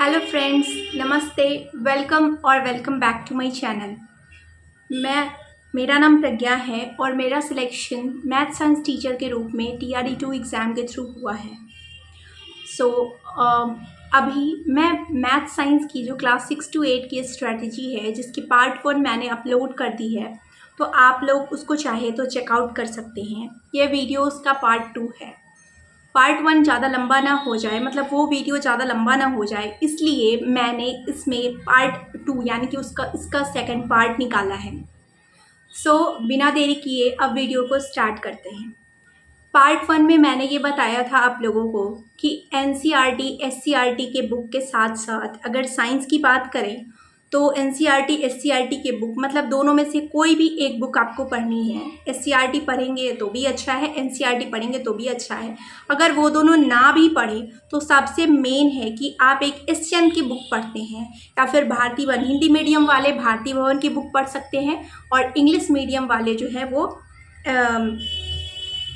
Hello friends, नमस्ते। Welcome back to my channel. मेरा नाम प्रज्ञा है और मेरा सिलेक्शन मैथ साइंस टीचर के रूप में TRE2 एग्ज़ाम के थ्रू हुआ है। सो अभी मैं मैथ साइंस की जो क्लास 6 to 8 की स्ट्रेटजी है, जिसकी पार्ट 1 मैंने अपलोड कर दी है, तो आप लोग उसको चाहे तो चेकआउट कर सकते हैं। यह वीडियो उसका पार्ट 2 है। पार्ट 1 ज़्यादा लंबा ना हो जाए, मतलब वो वीडियो ज़्यादा लंबा ना हो जाए, इसलिए मैंने इसमें पार्ट 2 यानी कि इसका सेकंड पार्ट निकाला है। बिना देरी किए अब वीडियो को स्टार्ट करते हैं। पार्ट 1 में मैंने ये बताया था आप लोगों को कि NCERT SCERT के बुक के साथ साथ अगर साइंस की बात करें तो NCERT SCERT के बुक, मतलब दोनों में से कोई भी एक बुक आपको पढ़नी है। SCERT पढ़ेंगे तो भी अच्छा है, NCERT पढ़ेंगे तो भी अच्छा है। अगर वो दोनों ना भी पढ़ें तो सबसे मेन है कि आप एक SCM की बुक पढ़ते हैं, या फिर भारती भवन, हिंदी मीडियम वाले भारती भवन की बुक पढ़ सकते हैं, और इंग्लिश मीडियम वाले जो है वो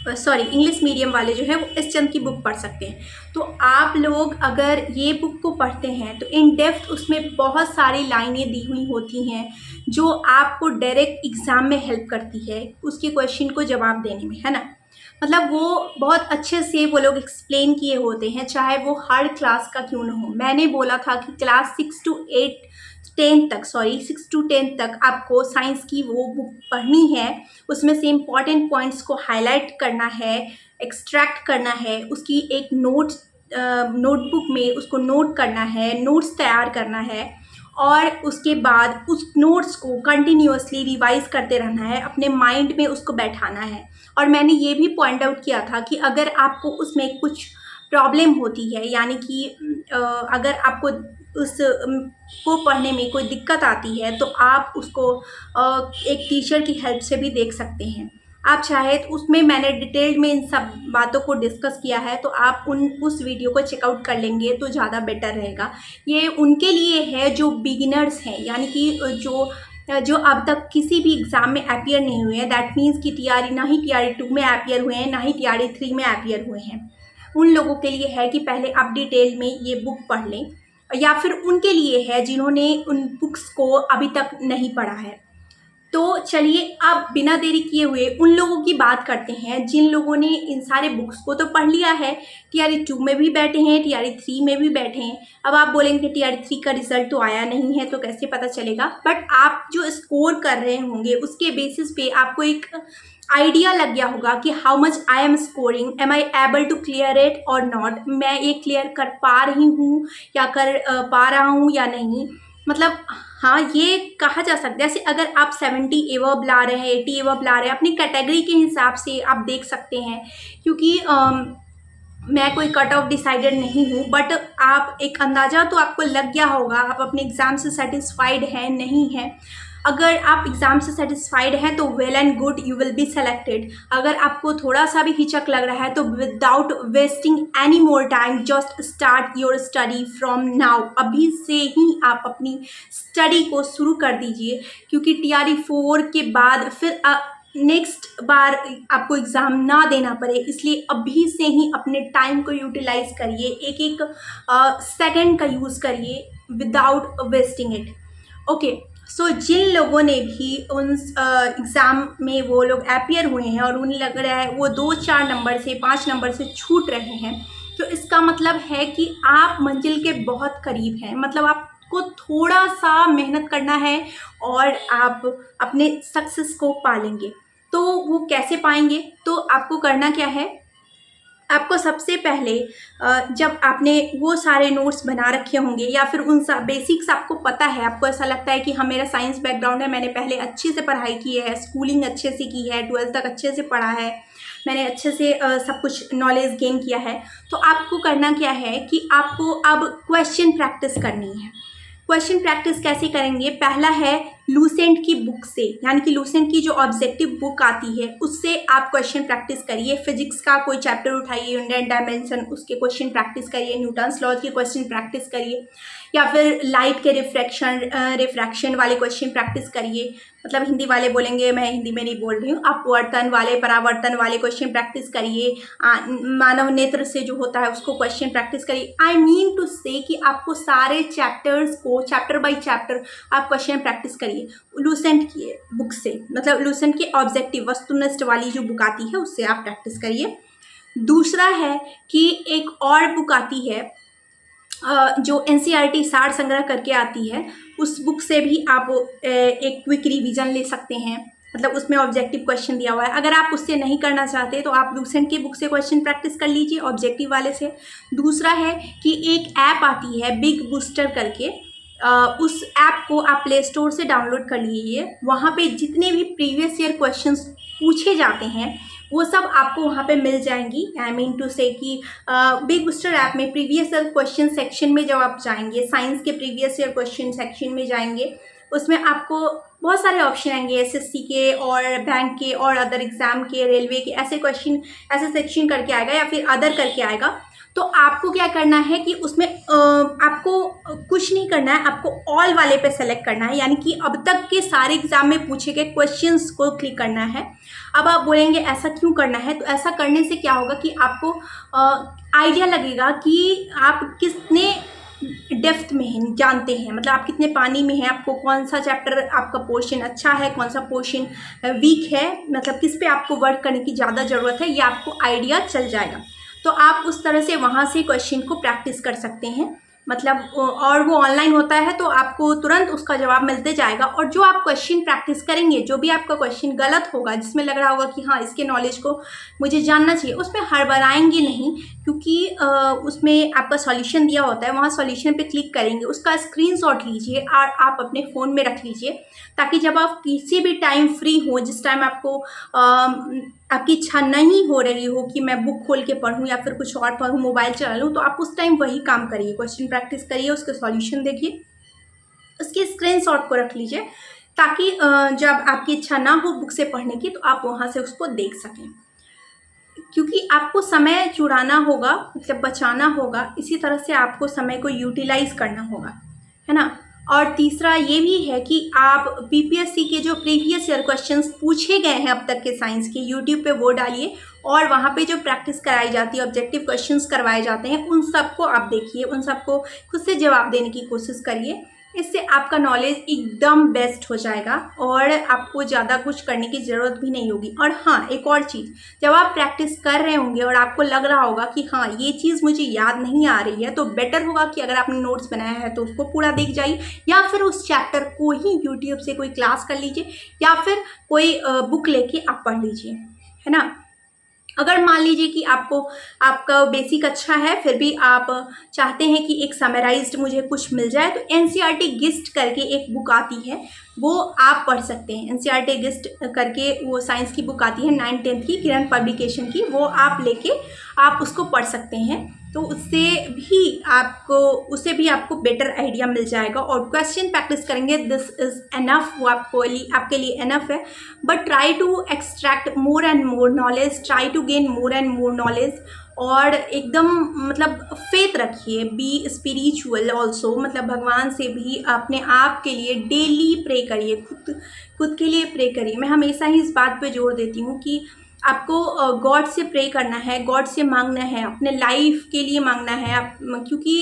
इंग्लिश मीडियम वाले जो है वो SCM की बुक पढ़ सकते हैं। तो आप लोग अगर ये बुक को पढ़ते हैं तो इन डेप्थ उसमें बहुत सारी लाइनें दी हुई होती हैं जो आपको डायरेक्ट एग्ज़ाम में हेल्प करती है उसके क्वेश्चन को जवाब देने में, है ना। मतलब वो बहुत अच्छे से वो लोग एक्सप्लेन किए होते हैं, चाहे वो हर क्लास का क्यों ना हो। मैंने बोला था कि क्लास 6 to 10 तक आपको साइंस की वो बुक पढ़नी है। उसमें से इम्पॉर्टेंट पॉइंट्स को हाईलाइट करना है, एक्सट्रैक्ट करना है, उसकी एक नोटबुक में उसको नोट करना है, नोट्स तैयार करना है, और उसके बाद उस नोट्स को कंटिन्यूअसली रिवाइज करते रहना है, अपने माइंड में उसको बैठाना है। और मैंने ये भी पॉइंट आउट किया था कि अगर आपको उसमें कुछ प्रॉब्लम होती है, यानी कि अगर आपको उस को पढ़ने में कोई दिक्कत आती है तो आप उसको एक टीचर की हेल्प से भी देख सकते हैं। आप चाहे तो उसमें मैंने डिटेल में इन सब बातों को डिस्कस किया है, तो आप उस वीडियो को चेकआउट कर लेंगे तो ज़्यादा बेटर रहेगा। ये उनके लिए है जो बिगिनर्स हैं, यानी कि जो अब तक किसी भी एग्ज़ाम में अपीयर नहीं हुए हैं। दैट मीन्स कि ना ही TRE2 में अपीयर हुए हैं, ना ही TRE3 में अपीयर हुए हैं। उन लोगों के लिए है कि पहले आप डिटेल में ये बुक पढ़ लें, या फिर उनके लिए है जिन्होंने उन बुक्स को अभी तक नहीं पढ़ा है। तो चलिए अब बिना देरी किए हुए उन लोगों की बात करते हैं जिन लोगों ने इन सारे बुक्स को तो पढ़ लिया है। TRE2 में भी बैठे हैं, TRE3 में भी बैठे हैं। अब आप बोलेंगे TRE3 का रिजल्ट तो आया नहीं है तो कैसे पता चलेगा, बट आप जो स्कोर कर रहे होंगे उसके बेसिस पे आपको एक आइडिया लग गया होगा कि how much I am scoring, am I able to clear it और नॉट। मैं ये क्लियर कर पा रही हूँ या कर पा रहा हूँ या नहीं। मतलब हाँ, ये कहा जा सकता है। जैसे अगर आप 70 एवब ला रहे हैं, 80 एवब ला रहे हैं, अपनी कैटेगरी के हिसाब से आप देख सकते हैं। क्योंकि मैं कोई कट ऑफ डिसाइडेड नहीं हूँ, बट आप एक अंदाज़ा तो आपको लग गया होगा आप अपने एग्ज़ाम से सेटिस्फाइड हैं नहीं हैं। अगर आप एग्ज़ाम से सेटिस्फाइड हैं तो well and good, you will be selected. अगर आपको थोड़ा सा भी हिचक लग रहा है तो without wasting any more time just start your study from now. अभी से ही आप अपनी स्टडी को शुरू कर दीजिए, क्योंकि TRE4 के बाद फिर नेक्स्ट बार आपको एग्ज़ाम ना देना पड़े, इसलिए अभी से ही अपने टाइम को यूटिलाइज करिए, एक एक सेकंड का यूज़ करिए विदाउट वेस्टिंग इट। ओके, सो जिन लोगों ने भी उन एग्ज़ाम में वो लोग अपीयर हुए हैं और उन्हें लग रहा है वो 2-4 नंबर से 5 नंबर से छूट रहे हैं, तो इसका मतलब है कि आप मंजिल के बहुत करीब हैं। मतलब आपको थोड़ा सा मेहनत करना है और आप अपने सक्सेस को पालेंगे। तो वो कैसे पाएंगे? तो आपको करना क्या है, आपको सबसे पहले जब आपने वो सारे नोट्स बना रखे होंगे या फिर उन सब बेसिक्स आपको पता है, आपको ऐसा लगता है कि हाँ मेरा साइंस बैकग्राउंड है, मैंने पहले अच्छे से पढ़ाई की है, स्कूलिंग अच्छे से की है, 12th तक अच्छे से पढ़ा है, मैंने अच्छे से सब कुछ नॉलेज गेन किया है, तो आपको करना क्या है कि आपको अब क्वेश्चन प्रैक्टिस करनी है। क्वेश्चन प्रैक्टिस कैसे करेंगे? पहला है लूसेंट की बुक से, यानी कि लूसेंट की जो ऑब्जेक्टिव बुक आती है उससे आप क्वेश्चन प्रैक्टिस करिए। फिजिक्स का कोई चैप्टर उठाइए, यूनिट डायमेंशन, उसके क्वेश्चन प्रैक्टिस करिए, न्यूटन्स लॉज के क्वेश्चन प्रैक्टिस करिए, या फिर लाइट के रिफ्रैक्शन वाले क्वेश्चन प्रैक्टिस करिए। मतलब हिंदी वाले बोलेंगे, मैं हिंदी में नहीं बोल रही हूँ, अपवर्तन वाले, परावर्तन वाले क्वेश्चन प्रैक्टिस करिए। मानव नेत्र से जो होता है उसको क्वेश्चन प्रैक्टिस करिए। आई मीन टू से कि आपको सारे चैप्टर्स को चैप्टर बाय चैप्टर आप क्वेश्चन प्रैक्टिस करिए लूसेंट की बुक से, मतलब लूसेंट की ऑब्जेक्टिव वस्तुनिष्ठ वाली जो बुक आती है उससे आप प्रैक्टिस करिए। दूसरा है कि एक और बुक आती है जो एनसीईआरटी सार संग्रह करके आती है, उस बुक से भी आप एक क्विक रिवीजन ले सकते हैं। मतलब उसमें ऑब्जेक्टिव क्वेश्चन दिया हुआ है। अगर आप उससे नहीं करना चाहते तो आप लूसेंट की बुक से क्वेश्चन प्रैक्टिस कर लीजिए ऑब्जेक्टिव वाले से। दूसरा है कि एक ऐप आती है बिग बूस्टर करके, उस ऐप को आप प्ले स्टोर से डाउनलोड कर लीजिए। वहाँ पे जितने भी प्रीवियस ईयर क्वेश्चंस पूछे जाते हैं वो सब आपको वहाँ पे मिल जाएंगी। आई मीन टू से कि बिग बूस्टर ऐप में प्रीवियस ईयर क्वेश्चन सेक्शन में जब आप जाएंगे, साइंस के प्रीवियस ईयर क्वेश्चन सेक्शन में जाएंगे, उसमें आपको बहुत सारे ऑप्शन आएंगे एसएससी के और बैंक के और अदर एग्जाम के, रेलवे के, ऐसे क्वेश्चन, ऐसे सेक्शन करके आएगा या फिर अदर करके आएगा। तो आपको क्या करना है कि उसमें आपको कुछ नहीं करना है, आपको ऑल वाले पे सेलेक्ट करना है, यानी कि अब तक के सारे एग्जाम में पूछे गए क्वेश्चंस को क्लिक करना है। अब आप बोलेंगे ऐसा क्यों करना है, तो ऐसा करने से क्या होगा कि आपको आइडिया लगेगा कि आप कितने डेप्थ में हैं, जानते हैं, मतलब आप कितने पानी में हैं, आपको कौन सा चैप्टर आपका पोर्शन अच्छा है, कौन सा पोर्शन वीक है, मतलब किस पे आपको वर्क करने की ज़्यादा ज़रूरत है, ये आपको आइडिया चल जाएगा। तो आप उस तरह से वहाँ से क्वेश्चन को प्रैक्टिस कर सकते हैं। मतलब और वो ऑनलाइन होता है तो आपको तुरंत उसका जवाब मिलते जाएगा। और जो आप क्वेश्चन प्रैक्टिस करेंगे, जो भी आपका क्वेश्चन गलत होगा, जिसमें लग रहा होगा कि हाँ इसके नॉलेज को मुझे जानना चाहिए, उसमें हड़बड़ाएंगे नहीं, क्योंकि उसमें आपका सॉल्यूशन दिया होता है। वहाँ सॉल्यूशन पे क्लिक करेंगे, उसका स्क्रीनशॉट लीजिए और आप अपने फ़ोन में रख लीजिए, ताकि जब आप किसी भी टाइम फ्री हो, जिस टाइम आपको आपकी इच्छा नहीं हो रही हो कि मैं बुक खोल के पढूं या फिर कुछ और पढूं, मोबाइल चला लूं, तो आप उस टाइम वही काम करिए, क्वेश्चन प्रैक्टिस करिए, उसके सॉल्यूशन देखिए, उसके स्क्रीनशॉट को रख लीजिए, ताकि जब आपकी इच्छा ना हो बुक से पढ़ने की तो आप वहाँ से उसको देख सकें। क्योंकि आपको समय चुराना होगा, मतलब बचाना होगा, इसी तरह से आपको समय को यूटिलाइज करना होगा, है ना। और तीसरा ये भी है कि आप बीपीएससी के जो प्रीवियस ईयर क्वेश्चंस पूछे गए हैं अब तक के साइंस के, यूट्यूब पे वो डालिए और वहाँ पे जो प्रैक्टिस कराई जाती है, ऑब्जेक्टिव क्वेश्चंस करवाए जाते हैं, उन सबको आप देखिए, उन सबको खुद से जवाब देने की कोशिश करिए। इससे आपका नॉलेज एकदम बेस्ट हो जाएगा और आपको ज़्यादा कुछ करने की ज़रूरत भी नहीं होगी। और हाँ, एक और चीज़, जब आप प्रैक्टिस कर रहे होंगे और आपको लग रहा होगा कि हाँ ये चीज़ मुझे याद नहीं आ रही है, तो बेटर होगा कि अगर आपने नोट्स बनाया है तो उसको पूरा देख जाइए, या फिर उस चैप्टर को ही यूट्यूब से कोई क्लास कर लीजिए, या फिर कोई बुक लेके आप पढ़ लीजिए, है ना। अगर मान लीजिए कि आपका बेसिक अच्छा है, फिर भी आप चाहते हैं कि एक समराइज्ड मुझे कुछ मिल जाए, तो एनसीईआरटी गिस्ट करके एक बुक आती है, वो आप पढ़ सकते हैं। एनसीईआरटी गिस्ट करके वो साइंस की बुक आती है 9th-10th की, किरण पब्लिकेशन की, वो आप लेके आप उसको पढ़ सकते हैं। तो उससे भी आपको बेटर आइडिया मिल जाएगा और क्वेश्चन प्रैक्टिस करेंगे, दिस इज़ एनफ, वो आपके लिए एनफ है। But try to extract more and more knowledge, try to gain more and more knowledge, और एकदम मतलब फेथ रखिए, बी स्पिरिचुअल ऑल्सो, मतलब भगवान से भी अपने आप के लिए डेली प्रे करिए, खुद के लिए प्रे करिए। मैं हमेशा ही इस बात पे जोर देती हूँ कि आपको गॉड से प्रे करना है, गॉड से मांगना है, अपने लाइफ के लिए मांगना है। क्योंकि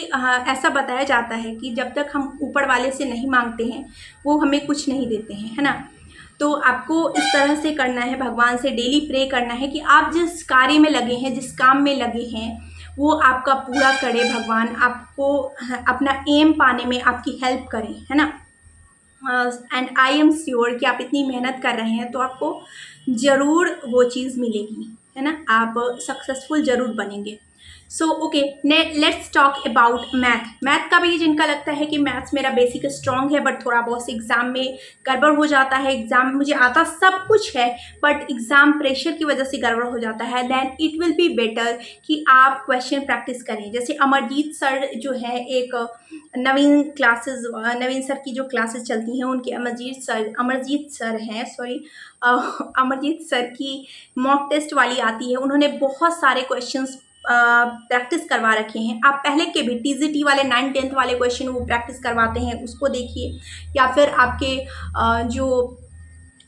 ऐसा बताया जाता है कि जब तक हम ऊपर वाले से नहीं मांगते हैं वो हमें कुछ नहीं देते हैं, है ना। तो आपको इस तरह से करना है, भगवान से डेली प्रे करना है कि आप जिस कार्य में लगे हैं, जिस काम में लगे हैं, वो आपका पूरा करे भगवान, आपको अपना एम पाने में आपकी हेल्प करें, है ना। एंड आई एम श्योर कि आप इतनी मेहनत कर रहे हैं तो आपको ज़रूर वो चीज़ मिलेगी, है ना, आप सक्सेसफुल ज़रूर बनेंगे। So okay, let's talk about math का भी जिनका लगता है कि मैथ्स मेरा बेसिक स्ट्रांग है बट थोड़ा बहुत एग्जाम में गड़बड़ हो जाता है, एग्जाम में मुझे आता सब कुछ है बट एग्जाम प्रेशर की वजह से गड़बड़ हो जाता है, then it will be better कि आप क्वेश्चन प्रैक्टिस करें। जैसे अमरजीत सर जो है, एक नवीन सर की जो क्लासेस चलती हैं उनके अमरजीत सर हैं, सॉरी अमरजीत सर की मॉक टेस्ट वाली आती है, उन्होंने बहुत सारे क्वेश्चंस प्रैक्टिस करवा रखे हैं। आप पहले के भी टीजीटी वाले 9th-10th वाले क्वेश्चन वो प्रैक्टिस करवाते हैं, उसको देखिए, या फिर आपके जो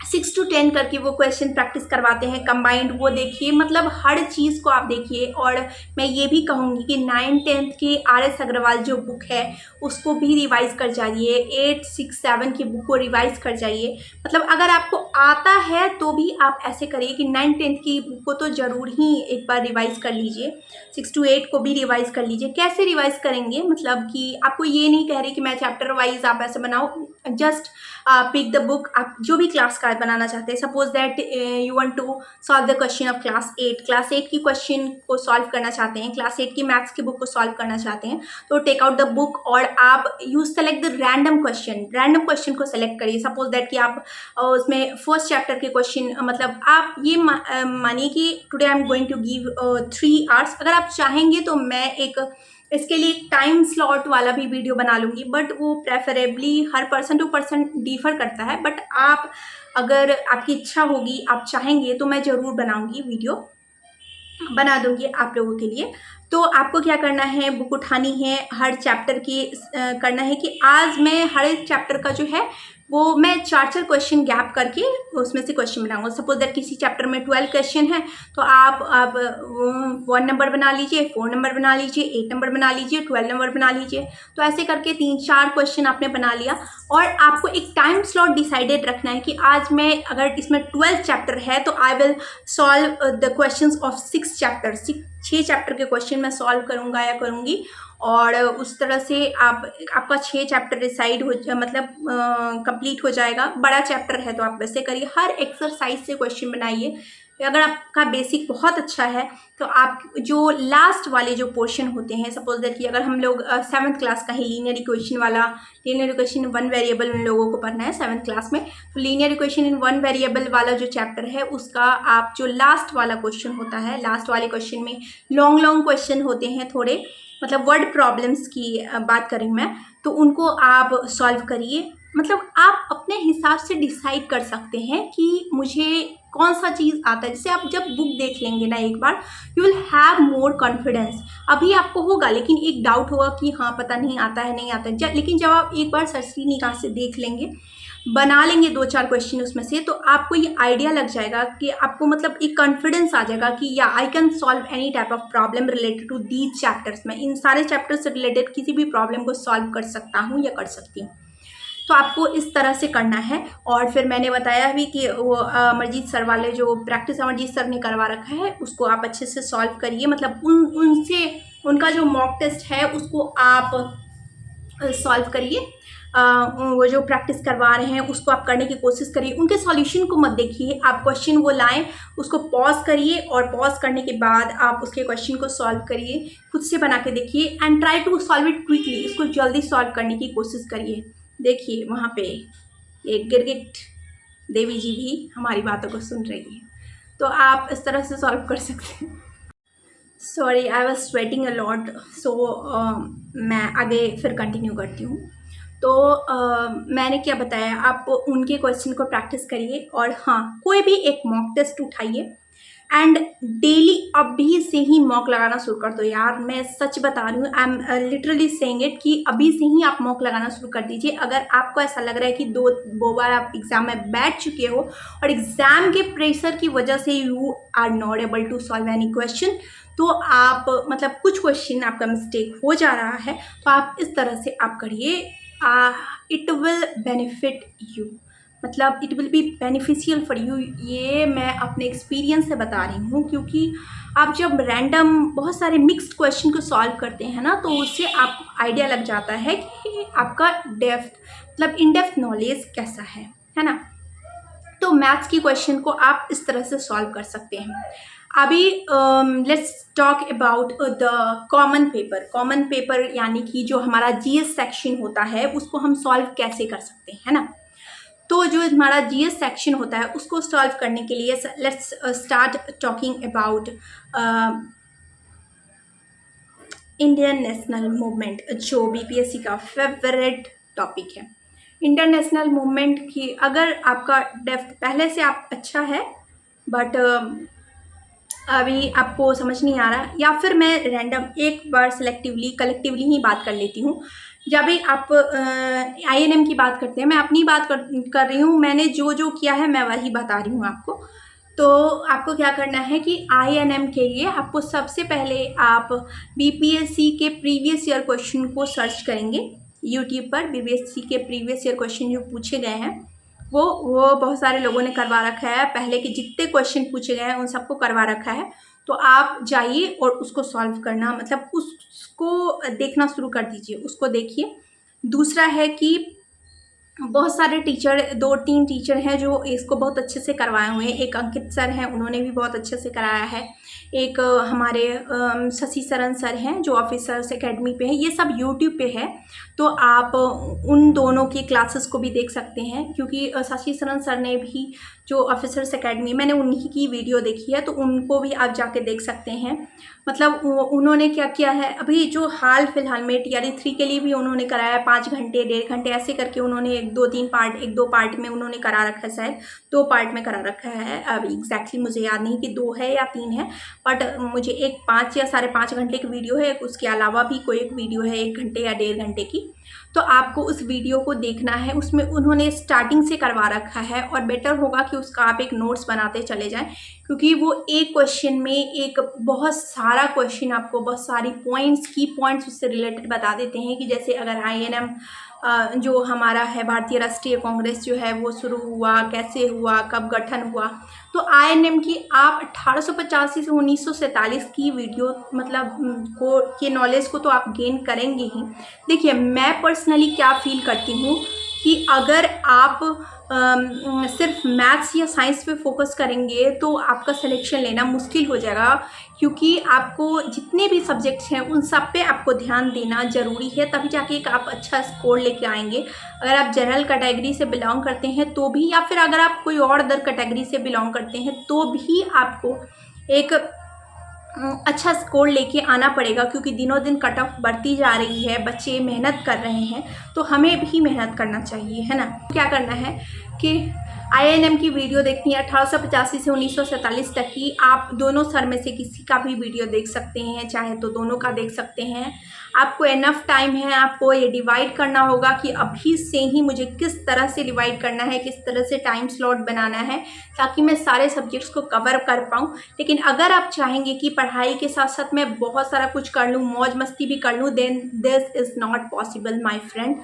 6 to 10 करके वो क्वेश्चन प्रैक्टिस करवाते हैं कंबाइंड, वो देखिए। मतलब हर चीज़ को आप देखिए। और मैं ये भी कहूँगी कि 9th-10th की RS अग्रवाल जो बुक है उसको भी रिवाइज कर जाइए, 8, 6, 7 की बुक को रिवाइज कर जाइए। मतलब अगर आपको आता है तो भी आप ऐसे करिए कि 9th-10th की बुक को तो ज़रूर ही एक बार रिवाइज कर लीजिए, 6 to 8 को भी रिवाइज कर लीजिए। कैसे रिवाइज करेंगे, मतलब कि आपको ये नहीं कह रही कि मैं चैप्टर वाइज आप ऐसे बनाओ, जस्ट पिक द बुक। आप जो भी क्लास का बनाना चाहते हैं, suppose that you want to solve the question of class 8 की क्वेश्चन को सॉल्व करना चाहते हैं, क्लास 8 की मैथ्स की बुक को सॉल्व करना चाहते हैं, तो टेक आउट द बुक और आप you select the random question को सेलेक्ट करिए। सपोज दैट कि आप उसमें फर्स्ट चैप्टर के क्वेश्चन, मतलब आप ये मानिए कि today I am going to give 3 hours. अगर आप चाहेंगे तो मैं इसके लिए एक टाइम स्लॉट वाला भी वीडियो बना लूँगी, बट वो प्रेफरेबली हर पर्सन टू पर्सन डिफर करता है। बट आप, अगर आपकी इच्छा होगी, आप चाहेंगे, तो मैं ज़रूर बनाऊँगी, वीडियो बना दूँगी आप लोगों के लिए। तो आपको क्या करना है, बुक उठानी है, हर चैप्टर की करना है कि आज मैं हर एक चैप्टर का जो है वो मैं 4 क्वेश्चन गैप करके उसमें से क्वेश्चन बनाऊंगा। सपोज दैट किसी चैप्टर में 12 क्वेश्चन है, तो आप 1 नंबर बना लीजिए, 4 नंबर बना लीजिए, 8 नंबर बना लीजिए, 12 नंबर बना लीजिए। तो ऐसे करके 3-4 क्वेश्चन आपने बना लिया। और आपको एक टाइम स्लॉट डिसाइडेड रखना है कि आज मैं, अगर इसमें 12 चैप्टर है तो I will solve the question of 6 chapter, 6 chapter के क्वेश्चन मैं सॉल्व करूँगा या करूँगी। और उस तरह से आपका 6 चैप्टर डिसाइड हो, मतलब कंप्लीट हो जाएगा। बड़ा चैप्टर है तो आप वैसे करिए, हर एक्सरसाइज से क्वेश्चन बनाइए। अगर आपका बेसिक बहुत अच्छा है तो आप जो लास्ट वाले जो पोर्शन होते हैं, सपोज दैट कि अगर हम लोग 7th क्लास का ही लीनियर इक्वेशन 1 वेरिएबल उन लोगों को पढ़ना है 7th क्लास में, तो लीनियर इक्वेशन इन 1 वेरिएबल वाला जो चैप्टर है उसका आप जो लास्ट वाला क्वेश्चन होता है, लास्ट वाले क्वेश्चन में लॉन्ग क्वेश्चन होते हैं थोड़े, मतलब वर्ड प्रॉब्लम्स की बात करें मैं, तो उनको आप सॉल्व करिए। मतलब आप अपने हिसाब से डिसाइड कर सकते हैं कि मुझे कौन सा चीज़ आता है। जैसे आप जब बुक देख लेंगे ना एक बार, you will have more confidence. अभी आपको होगा लेकिन एक डाउट होगा कि हाँ पता नहीं आता है, नहीं आता है। लेकिन जब आप एक बार सरसरी निगाह से देख लेंगे, बना लेंगे 2-4 क्वेश्चन उसमें से, तो आपको ये आइडिया लग जाएगा कि आपको मतलब एक कॉन्फिडेंस आ जाएगा कि या I can solve any type of problem related to these chapters. मैं इन सारे चैप्टर्स से रिलेटेड किसी भी प्रॉब्लम को सॉल्व कर सकता हूँ या कर सकती हूँ। तो आपको इस तरह से करना है। और फिर मैंने बताया भी कि वो अमरजीत सर वाले जो प्रैक्टिस अमरजीत सर ने करवा रखा है उसको आप अच्छे से सॉल्व करिए। मतलब उनसे उनका जो मॉक टेस्ट है उसको आप सॉल्व करिए। वो जो प्रैक्टिस करवा रहे हैं उसको आप करने की कोशिश करिए। उनके सॉल्यूशन को मत देखिए, आप क्वेश्चन वो लाएं, उसको पॉज करिए और पॉज करने के बाद आप उसके क्वेश्चन को सॉल्व करिए, खुद से बना के देखिए and try to solve it quickly. इसको जल्दी सॉल्व करने की कोशिश करिए। देखिए वहाँ पे एक गिरगिट देवी जी भी हमारी बातों को सुन रही है, तो आप इस तरह से सॉल्व कर सकते हैं। Sorry, I was sweating a lot, so मैं आगे फिर कंटिन्यू करती हूँ। तो मैंने क्या बताया, आप उनके क्वेश्चन को प्रैक्टिस करिए। और हाँ, कोई भी एक मॉक टेस्ट उठाइए एंड डेली अभी से ही मॉक लगाना शुरू कर दो यार। मैं सच बता रही हूँ, I am literally saying it, कि अभी से ही आप मॉक लगाना शुरू कर दीजिए। अगर आपको ऐसा लग रहा है कि 2 बार आप एग्ज़ाम में बैठ चुके हो और एग्ज़ाम के प्रेशर की वजह से you are not able to solve any question, तो आप मतलब कुछ क्वेश्चन आपका मिस्टेक हो जा रहा है, तो आप इस तरह से आप करिए। इट विल बेनिफिट यू, मतलब it will be beneficial for you. ये मैं अपने एक्सपीरियंस से बता रही हूँ, क्योंकि आप जब रैंडम बहुत सारे मिक्स्ड क्वेश्चन को सॉल्व करते हैं ना, तो उससे आपको आइडिया लग जाता है कि आपका डेप्थ, मतलब इन डेप्थ नॉलेज कैसा है ना। तो मैथ्स की क्वेश्चन को आप इस तरह से सॉल्व कर सकते हैं। अभी let's talk about the common paper. Common paper यानी कि जो हमारा जीएस सेक्शन होता है उसको हम सॉल्व कैसे कर सकते हैं, है ना। तो जो हमारा जीएस सेक्शन होता है उसको सॉल्व करने के लिए let's start talking about Indian national movement, जो बीपीएससी का फेवरेट टॉपिक है। इंटरनेशनल मूवमेंट की अगर आपका डेप्थ पहले से आप अच्छा है बट अभी आपको समझ नहीं आ रहा, या फिर मैं रैंडम एक बार सेलेक्टिवली कलेक्टिवली ही बात कर लेती हूँ। जब भी आप आईएनएम की बात करते हैं, मैं अपनी बात कर रही हूँ, मैंने जो जो किया है मैं वही बता रही हूँ आपको। तो आपको क्या करना है कि आईएनएम के लिए आपको सबसे पहले आप बीपीएससी के प्रीवियस ईयर क्वेश्चन को सर्च करेंगे यूट्यूब पर। बीपीएससी के प्रीवियस ईयर क्वेश्चन जो पूछे गए हैं वो बहुत सारे लोगों ने करवा रखा है, पहले के जितने क्वेश्चन पूछे गए हैं उन सबको करवा रखा है। तो आप जाइए और उसको सॉल्व करना, मतलब उसको देखना शुरू कर दीजिए, उसको देखिए। दूसरा है कि बहुत सारे टीचर, 2-3 टीचर हैं जो इसको बहुत अच्छे से करवाए हुए हैं। एक अंकित सर हैं, उन्होंने भी बहुत अच्छे से कराया है। एक हमारे शशि शरण सर हैं जो ऑफिसर्स एकेडमी पे है, ये सब यूट्यूब पे है। तो आप उन दोनों की क्लासेस को भी देख सकते हैं, क्योंकि शशि शरण सर ने भी जो ऑफिसर्स एकेडमी, मैंने उन्हीं की वीडियो देखी है, तो उनको भी आप जाके देख सकते हैं। मतलब उन्होंने क्या किया है, अभी जो हाल फिलहाल में टीआरई 3 के लिए भी उन्होंने कराया 5 घंटे 1.5 घंटे ऐसे करके उन्होंने 1-2 पार्ट में उन्होंने करा रखा है, शायद 2 पार्ट में करा रखा है। अब एग्जैक्टली मुझे याद नहीं कि 2 है या 3 है, बट मुझे एक 5 या 5.5 घंटे की वीडियो है, उसके अलावा भी कोई एक वीडियो है 1 घंटे या 1.5 घंटे की। तो आपको उस वीडियो को देखना है, उसमें उन्होंने स्टार्टिंग से करवा रखा है, और बेटर होगा कि उसका आप एक नोट्स बनाते चले जाएं, क्योंकि वो एक क्वेश्चन में एक बहुत सारा क्वेश्चन आपको बहुत सारी की पॉइंट्स उससे रिलेटेड बता देते हैं। कि जैसे अगर आईएनएम जो हमारा है भारतीय राष्ट्रीय कांग्रेस जो है वो शुरू हुआ, कैसे हुआ, कब गठन हुआ, तो आईएनएम की आप 1885 से 1947 की वीडियो मतलब के नॉलेज को तो आप गेन करेंगे ही। देखिए, मैं पर्सनली क्या फील करती हूँ कि अगर आप सिर्फ मैथ्स या साइंस पे फोकस करेंगे तो आपका सिलेक्शन लेना मुश्किल हो जाएगा, क्योंकि आपको जितने भी सब्जेक्ट्स हैं उन सब पे आपको ध्यान देना ज़रूरी है, तभी जाके एक आप अच्छा स्कोर लेके आएंगे। अगर आप जनरल कैटेगरी से बिलोंग करते हैं तो भी, या फिर अगर आप कोई और अदर कैटेगरी से बिलोंग करते हैं तो भी आपको एक अच्छा स्कोर लेके आना पड़ेगा, क्योंकि दिनों दिन कट ऑफ बढ़ती जा रही है, बच्चे मेहनत कर रहे हैं, तो हमें भी मेहनत करना चाहिए, है ना। क्या करना है कि आईएनएम की वीडियो देखनी है 1885 से 1947 तक की। आप दोनों सर में से किसी का भी वीडियो देख सकते हैं, चाहे तो दोनों का देख सकते हैं। आपको एनफ टाइम है, आपको ये डिवाइड करना होगा कि अभी से ही मुझे किस तरह से डिवाइड करना है, किस तरह से टाइम स्लॉट बनाना है, ताकि मैं सारे सब्जेक्ट्स को कवर कर पाऊँ। लेकिन अगर आप चाहेंगे कि पढ़ाई के साथ साथ मैं बहुत सारा कुछ कर लूँ, मौज मस्ती भी कर लूँ, then this is not possible my friend.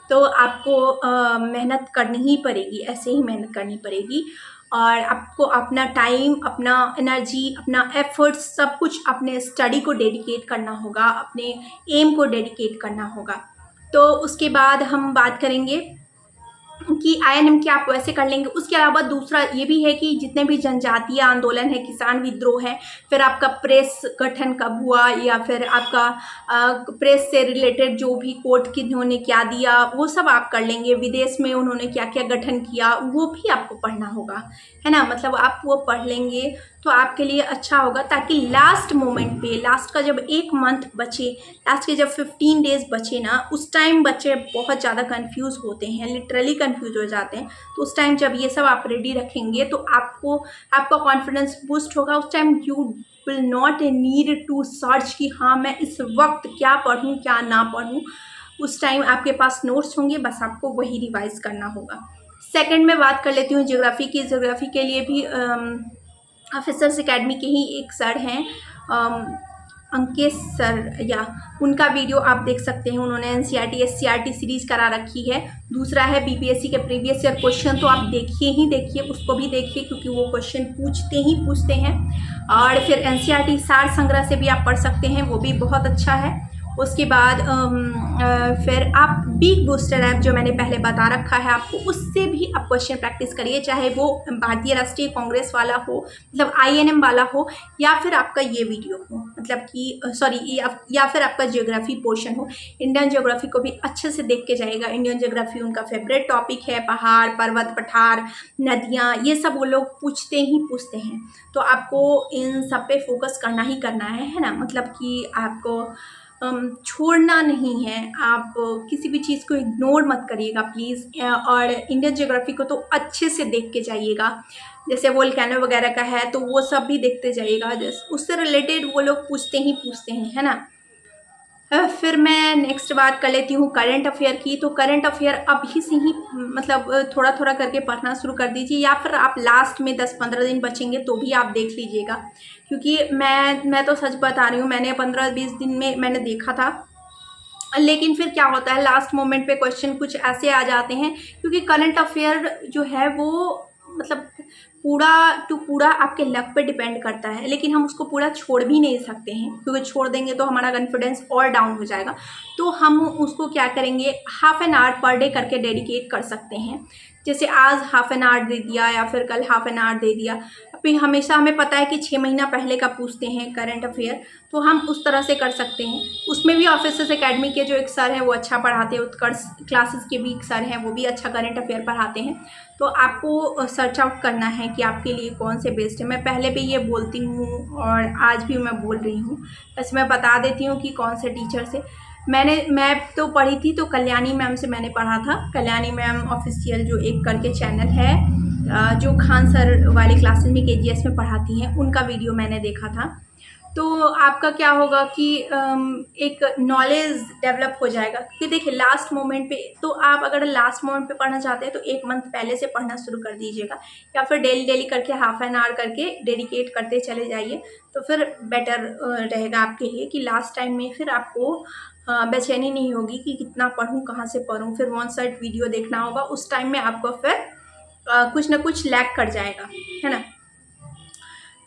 तो आपको मेहनत करनी ही पड़ेगी, ऐसे ही मेहनत करनी पड़ेगी, और आपको अपना टाइम, अपना एनर्जी, अपना एफर्ट्स सब कुछ अपने स्टडी को डेडिकेट करना होगा, अपने एम को डेडिकेट करना होगा। तो उसके बाद हम बात करेंगे कि आईएनएम की आप वैसे कर लेंगे। उसके अलावा दूसरा ये भी है कि जितने भी जनजातीय आंदोलन है, किसान विद्रोह है, फिर आपका प्रेस गठन कब हुआ, या फिर आपका प्रेस से रिलेटेड जो भी कोर्ट की उन्होंने क्या दिया, वो सब आप कर लेंगे। विदेश में उन्होंने क्या क्या गठन किया वो भी आपको पढ़ना होगा, है ना। मतलब आप वो पढ़ लेंगे तो आपके लिए अच्छा होगा, ताकि लास्ट मोमेंट पे, लास्ट का जब 1 मंथ बचे, लास्ट के जब 15 डेज बचे ना, उस टाइम बच्चे बहुत ज़्यादा कंफ्यूज होते हैं, लिटरली कंफ्यूज हो जाते हैं। तो उस टाइम जब ये सब आप रेडी रखेंगे तो आपका कॉन्फिडेंस बूस्ट होगा। उस time you will not need to search कि हाँ मैं इस वक्त क्या पढ़ूँ क्या ना पढ़ूँ। उस टाइम आपके पास नोट्स होंगे, बस आपको वही रिवाइज करना होगा। सेकंड में बात कर लेती हूँ ज्योग्राफी की। ज्योग्राफी के लिए भी ऑफिसर्स एकेडमी के ही एक सर हैं, अंकित सर, या उनका वीडियो आप देख सकते हैं। उन्होंने एनसीईआरटी एससीईआरटी सीरीज़ करा रखी है। दूसरा है बीपीएससी के प्रीवियस ईयर क्वेश्चन, तो आप देखिए, उसको भी देखिए, क्योंकि वो क्वेश्चन पूछते हैं। और फिर एनसीईआरटी सार संग्रह से भी आप पढ़ सकते हैं, वो भी बहुत अच्छा है। उसके बाद फिर आप बिग बूस्टर ऐप जो मैंने पहले बता रखा है आपको, उससे भी आप क्वेश्चन प्रैक्टिस करिए, चाहे वो भारतीय राष्ट्रीय कांग्रेस वाला हो, मतलब INM वाला हो, या फिर आपका ये वीडियो हो, मतलब कि सॉरी, या फिर आपका जियोग्राफी पोर्शन हो। इंडियन जियोग्राफी को भी अच्छे से देख के जाइएगा। इंडियन जियोग्राफी उनका फेवरेट टॉपिक है। पहाड़, पर्वत, पठार, नदियाँ, ये सब वो लोग पूछते ही पूछते हैं। तो आपको इन सब पे फोकस करना ही करना है ना। मतलब कि आपको छोड़ना नहीं है। आप किसी भी चीज़ को इग्नोर मत करिएगा प्लीज़। और इंडियन ज्योग्राफी को तो अच्छे से देख के जाइएगा। जैसे वोल्केनो वगैरह का है तो वो सब भी देखते जाइएगा, जैसे उससे रिलेटेड वो लोग पूछते ही पूछते हैं, है ना। फिर मैं नेक्स्ट बात कर लेती हूँ करंट अफेयर की। तो करंट अफेयर अभी से ही मतलब थोड़ा थोड़ा करके पढ़ना शुरू कर दीजिए, या फिर आप लास्ट में 10-15 दिन बचेंगे तो भी आप देख लीजिएगा। क्योंकि मैं तो सच बता रही हूँ, मैंने 15-20 दिन में मैंने देखा था, लेकिन फिर क्या होता है लास्ट मोमेंट पे क्वेश्चन कुछ ऐसे आ जाते हैं। क्योंकि करंट अफेयर जो है वो मतलब पूरा टू पूरा आपके लक पे डिपेंड करता है, लेकिन हम उसको पूरा छोड़ भी नहीं सकते हैं, क्योंकि छोड़ देंगे तो हमारा कॉन्फिडेंस और डाउन हो जाएगा। तो हम उसको क्या करेंगे, half an hour per day करके डेडिकेट कर सकते हैं। जैसे आज हाफ एन आवर दे दिया या फिर कल हाफ एन आवर दे दिया। अभी हमेशा हमें पता है कि 6 महीना पहले का पूछते हैं करंट अफेयर, तो हम उस तरह से कर सकते हैं। उसमें भी ऑफिसर्स एकेडमी के जो एक सर हैं वो अच्छा पढ़ाते हैं, उत्कर्ष क्लासेस के भी एक सर हैं वो भी अच्छा करंट अफेयर पढ़ाते हैं। तो आपको सर्च आउट करना है कि आपके लिए कौन से बेस्ट है। मैं पहले भी ये बोलती हूँ और आज भी मैं बोल रही हूँ, बस मैं बता देती हूँ कि कौन से टीचर से मैं तो पढ़ी थी। तो कल्याणी मैम से मैंने पढ़ा था। कल्याणी मैम ऑफिशियल जो एक करके चैनल है, जो खान सर वाली क्लासेस में KGS में पढ़ाती हैं, उनका वीडियो मैंने देखा था। तो आपका क्या होगा कि एक नॉलेज डेवलप हो जाएगा। कि देखिए लास्ट मोमेंट पे, तो आप अगर लास्ट मोमेंट पे पढ़ना चाहते हैं तो 1 मंथ पहले से पढ़ना शुरू कर दीजिएगा, या फिर डेली डेली करके हाफ एन आवर करके डेडिकेट करते चले जाइए। तो फिर बेटर रहेगा आपके लिए कि लास्ट टाइम में फिर आपको बेचैनी नहीं होगी कि कितना पढ़ूं, कहाँ से पढ़ूं। फिर वन साइड वीडियो देखना होगा, उस टाइम में आपको फिर कुछ ना कुछ लैग कर जाएगा, है ना।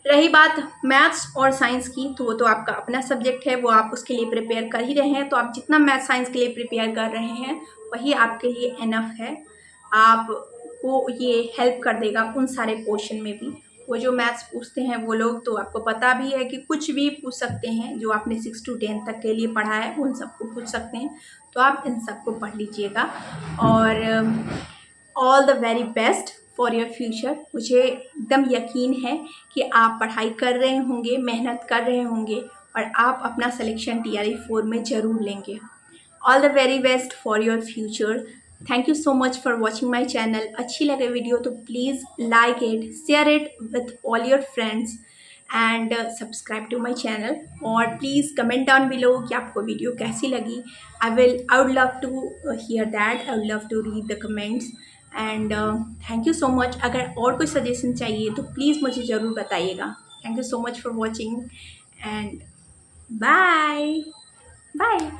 रही बात मैथ्स और साइंस की, तो वो तो आपका अपना सब्जेक्ट है, वो आप उसके लिए प्रिपेयर कर ही रहे हैं। तो आप जितना मैथ साइंस के लिए प्रिपेयर कर रहे हैं वही आपके लिए इनफ है। आपको ये हेल्प कर देगा उन सारे पोर्शन में भी। वो जो मैथ्स पूछते हैं वो लोग तो आपको पता भी है कि कुछ भी पूछ सकते हैं, जो आपने 6 to 10 तक के लिए पढ़ा है उन सबको पूछ सकते हैं। तो आप इन सबको पढ़ लीजिएगा। और all the very best for your future. मुझे एकदम यकीन है कि आप पढ़ाई कर रहे होंगे, मेहनत कर रहे होंगे, और आप अपना सिलेक्शन TRE 4 में ज़रूर लेंगे। All the very best for your future. Thank you so much for watching my channel. अच्छी लगे वीडियो तो please like it, share it with all your friends, and subscribe to my channel. और please comment down below कि आपको video कैसी लगी। I would love to hear that, I would love to read the comments. And thank you so much. अगर और कोई suggestion चाहिए तो प्लीज़ मुझे ज़रूर बताइएगा। Thank you so much for watching, and bye bye.